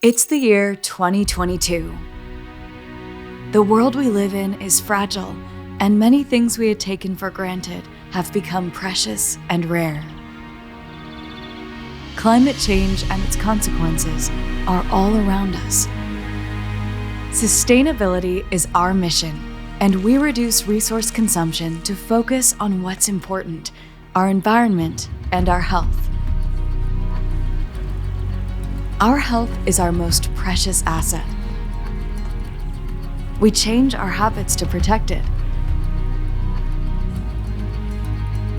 It's the year 2022. The world we live in is fragile, and many things we had taken for granted have become precious and rare. Climate change and its consequences are all around us. Sustainability is our mission, and we reduce resource consumption to focus on what's important, our environment and our health. Our health is our most precious asset. We change our habits to protect it.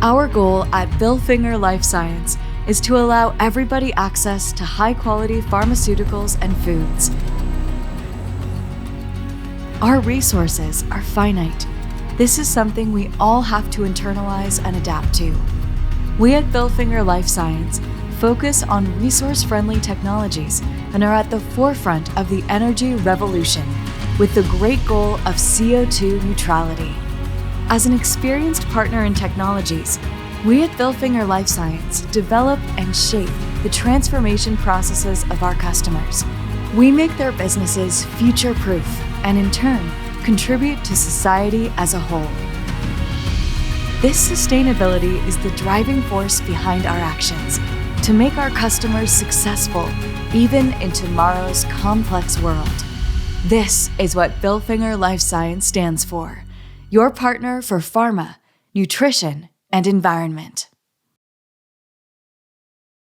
Our goal at Bilfinger LifeScience is to allow everybody access to high-quality pharmaceuticals and foods. Our resources are finite. This is something we all have to internalize and adapt to. We at Bilfinger LifeScience focus on resource-friendly technologies and are at the forefront of the energy revolution with the great goal of CO2 neutrality. As an experienced partner in technologies, we at Bilfinger LifeScience develop and shape the transformation processes of our customers. We make their businesses future-proof and in turn contribute to society as a whole. This sustainability is the driving force behind our actions to make our customers successful even in tomorrow's complex world. This is what Bilfinger LifeScience stands for, your partner for pharma, nutrition, and environment.